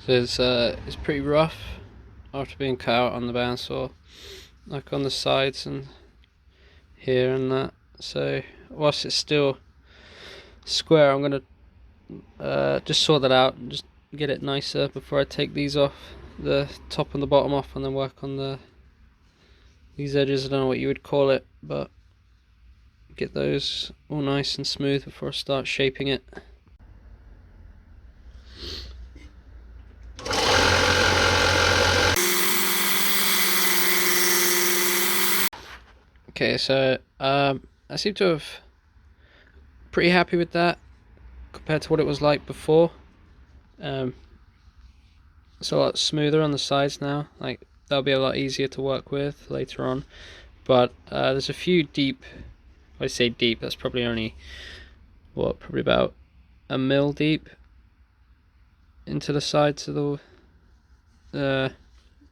So it's pretty rough after being cut out on the bandsaw, like on the sides and here and that. So whilst it's still square, I'm gonna just sort that out and just get it nicer before I take these off, the top and the bottom off, and then work on these edges. I don't know what you would call it, but get those all nice and smooth before I start shaping it. Okay, so I seem to have pretty happy with that compared to what it was like before. It's a lot smoother on the sides now. Like that'll be a lot easier to work with later on. But there's a few deep. I say deep. That's probably only probably about a mil deep into the sides of into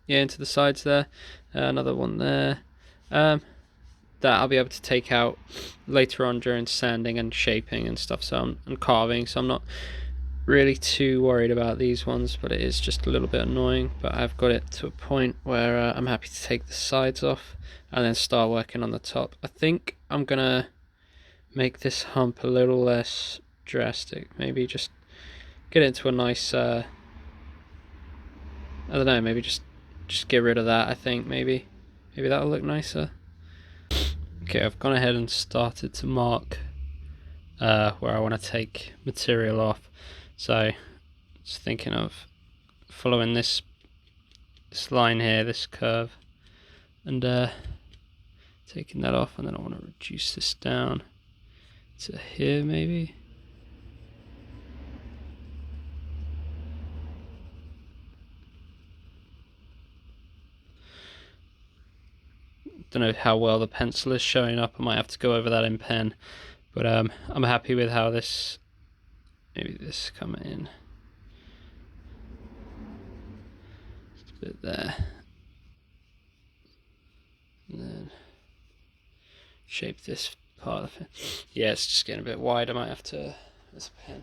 the sides there. Another one there. That I'll be able to take out later on during sanding and shaping and stuff, and carving, so I'm not really too worried about these ones, but it is just a little bit annoying. But I've got it to a point where I'm happy to take the sides off and then start working on the top. I think I'm gonna make this hump a little less drastic, maybe just get it into a nice I don't know, maybe just get rid of that. I think maybe that'll look nicer. Okay, I've gone ahead and started to mark where I want to take material off. So, just thinking of following this line here, this curve, and taking that off, and then I want to reduce this down to here maybe. Don't know how well the pencil is showing up. I might have to go over that in pen, but I'm happy with how this. Maybe this come in just a bit there, and then shape this part of it. Yeah, it's just getting a bit wide. I might have to. There's a pen.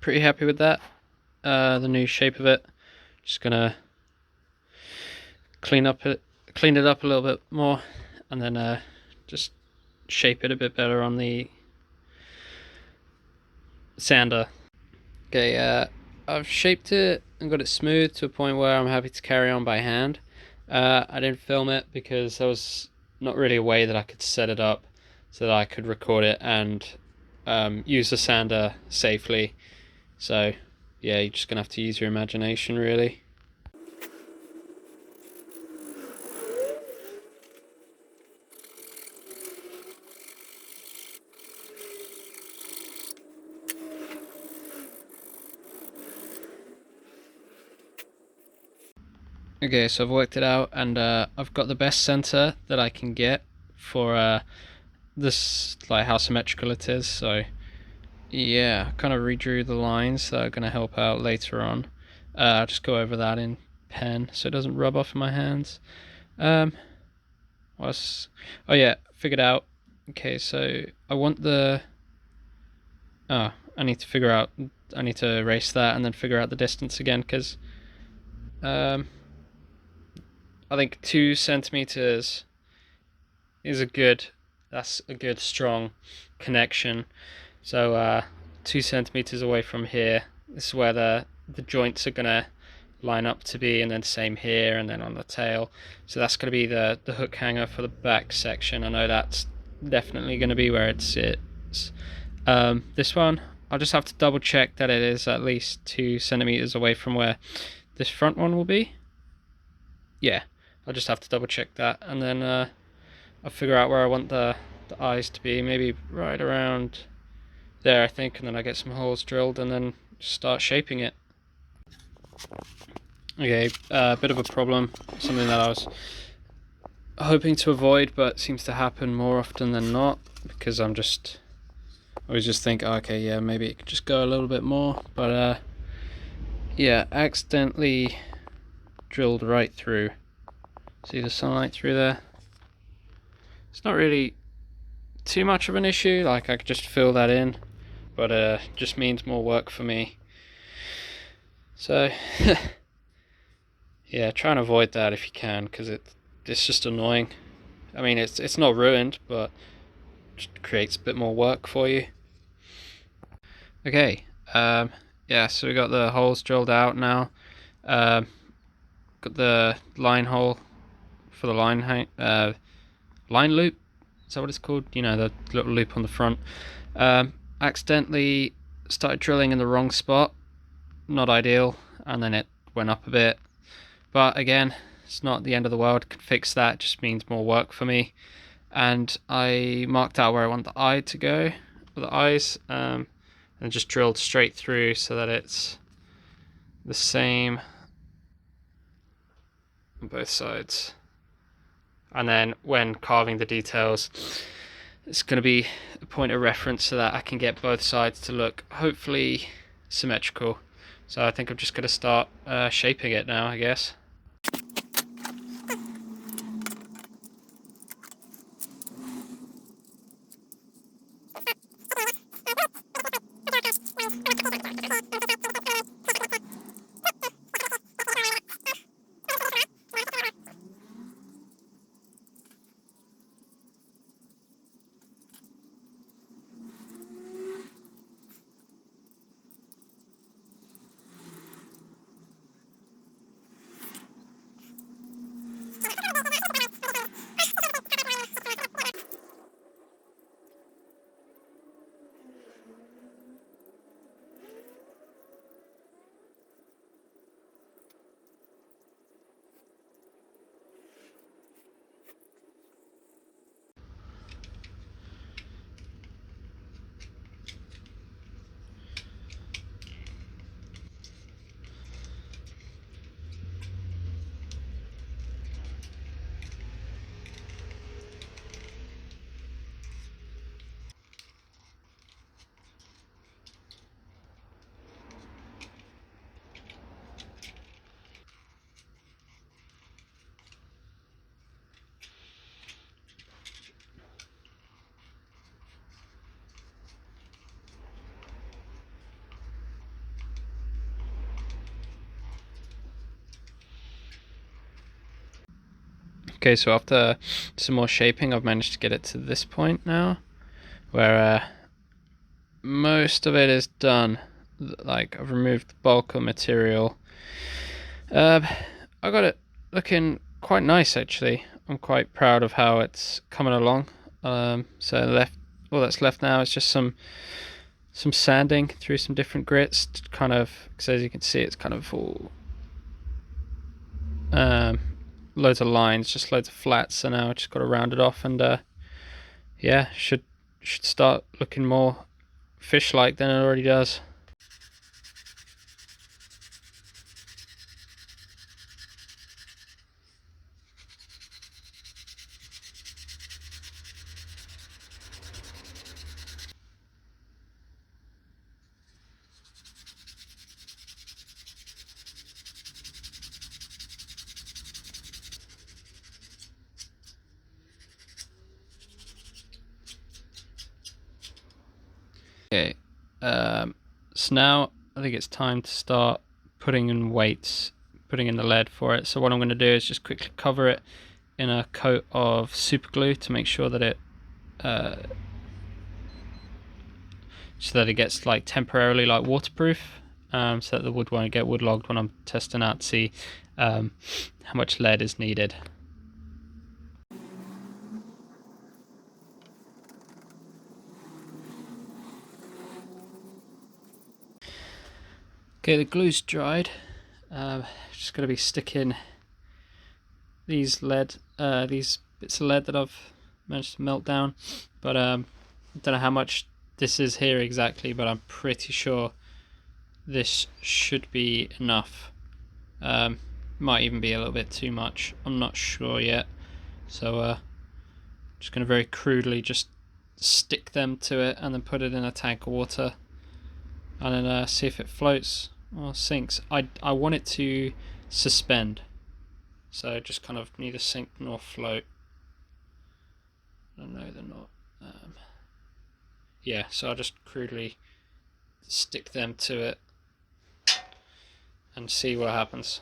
Pretty happy with that. The new shape of it. Just gonna clean it up a little bit more, and then just shape it a bit better on the sander. Okay, I've shaped it and got it smooth to a point where I'm happy to carry on by hand. I didn't film it because there was not really a way that I could set it up so that I could record it and use the sander safely. So yeah, you're just gonna have to use your imagination really. Okay, so I've worked it out, and I've got the best center that I can get for this, like how symmetrical it is. So yeah, I kind of redrew the lines that are going to help out later on. I'll just go over that in pen so it doesn't rub off in my hands. Oh yeah, figured out. Okay, so I want the. Oh, I need to erase that and then figure out the distance again, because I think 2 centimeters is that's a good strong connection. So 2 centimeters away from here, this is where the joints are gonna line up to be, and then same here, and then on the tail. So that's gonna be the hook hanger for the back section. I know that's definitely gonna be where it sits. This one, I'll just have to double check that it is at least 2 centimeters away from where this front one will be. Yeah, I'll just have to double check that, and then I'll figure out where I want the the eyes to be, maybe right around there, I think, and then I get some holes drilled and then start shaping it. Okay, a bit of a problem, something that I was hoping to avoid, but seems to happen more often than not, because I always just think, oh, okay, yeah, maybe it could just go a little bit more, but yeah, accidentally drilled right through. See the sunlight through there? It's not really too much of an issue, like I could just fill that in, but just means more work for me. So yeah, try and avoid that if you can, because it's just annoying. I mean, it's not ruined, but just creates a bit more work for you. Okay, yeah, so we got the holes drilled out now. Got the line hole for the line loop. Is that what it's called? You know, the little loop on the front. Accidentally started drilling in the wrong spot. Not ideal, and then it went up a bit. But again, it's not the end of the world. Can fix that. It just means more work for me. And I marked out where I want the eye to go, for the eyes, and just drilled straight through so that it's the same on both sides. And then when carving the details, it's going to be a point of reference so that I can get both sides to look hopefully symmetrical. So I think I'm just going to start shaping it now, I guess. Okay, so after some more shaping, I've managed to get it to this point now, where most of it is done. Like, I've removed the bulk of material. I got it looking quite nice, actually. I'm quite proud of how it's coming along. So all that's left now is just some sanding through some different grits, to kind of, because as you can see, it's kind of all loads of lines, just loads of flats. So now I just got to round it off, and yeah, should start looking more fish-like than it already does. Okay, so now I think it's time to start putting in weights, putting in the lead for it. So what I'm going to do is just quickly cover it in a coat of super glue to make sure that it gets like temporarily like waterproof, so that the wood won't get woodlogged when I'm testing out to see how much lead is needed. Okay, the glue's dried. Just going to be sticking these bits of lead that I've managed to melt down. But I don't know how much this is here exactly, but I'm pretty sure this should be enough. Might even be a little bit too much. I'm not sure yet. So just going to very crudely just stick them to it and then put it in a tank of water and then see if it floats or sinks. I want it to suspend, so just kind of neither sink nor float. No, they're not. Yeah, so I'll just crudely stick them to it and see what happens.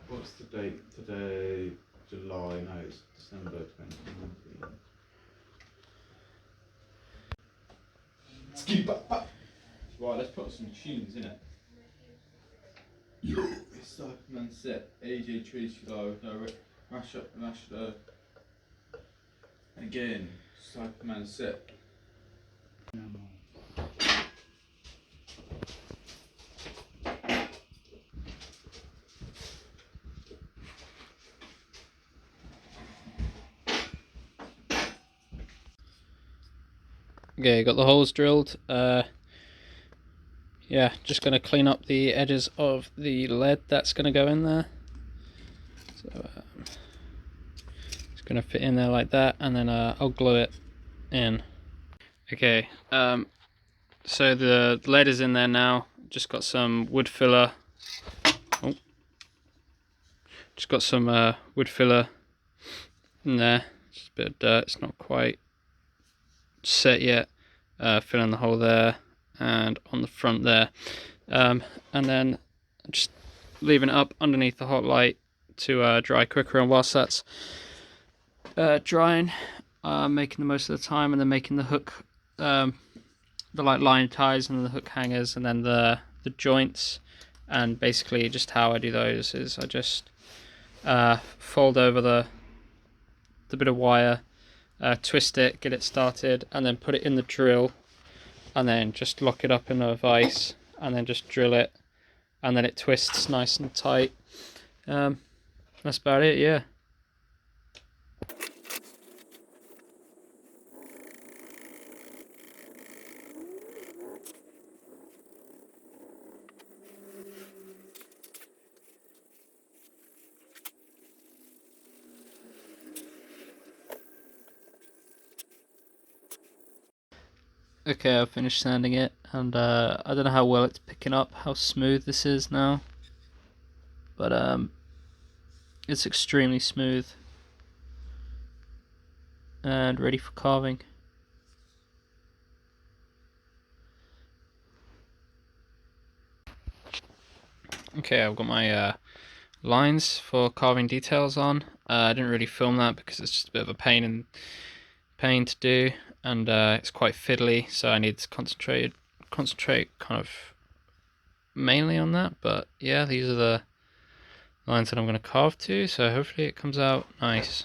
What's the date today? July, no, it's December 2019. Right, let's put some tunes in it. Yo! It's Cyberman set, AJ Trees Go, no, mash up, again, Cyberman set. Okay, got the holes drilled. Yeah, just going to clean up the edges of the lead that's going to go in there. So it's going to fit in there like that, and then I'll glue it in. Okay, so the lead is in there now. Just got some wood filler. Oh, just got some wood filler in there. Just a bit of dirt. It's not quite set yet. Filling the hole there and on the front there, and then just leaving it up underneath the hot light to dry quicker. And whilst that's drying, making the most of the time, and then making the hook, the like line ties and the hook hangers, and then the joints. And basically, just how I do those is I just fold over the bit of wire, twist it, get it started, and then put it in the drill, and then just lock it up in a vise, and then just drill it, and then it twists nice and tight. That's about it, yeah. Okay, I've finished sanding it, and I don't know how well it's picking up, how smooth this is now, but it's extremely smooth and ready for carving. Okay, I've got my lines for carving details on. I didn't really film that because it's just a bit of a pain to do, and it's quite fiddly, so I need to concentrate kind of mainly on that. But yeah, these are the lines that I'm going to carve to, so hopefully it comes out nice.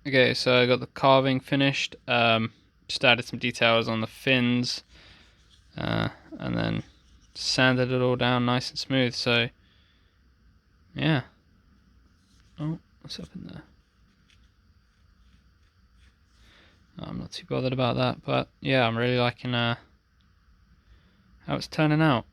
Okay, so I got the carving finished. Just added some details on the fins, and then sanded it all down nice and smooth. So, yeah. Oh, what's up in there? Oh, I'm not too bothered about that, but yeah, I'm really liking how it's turning out.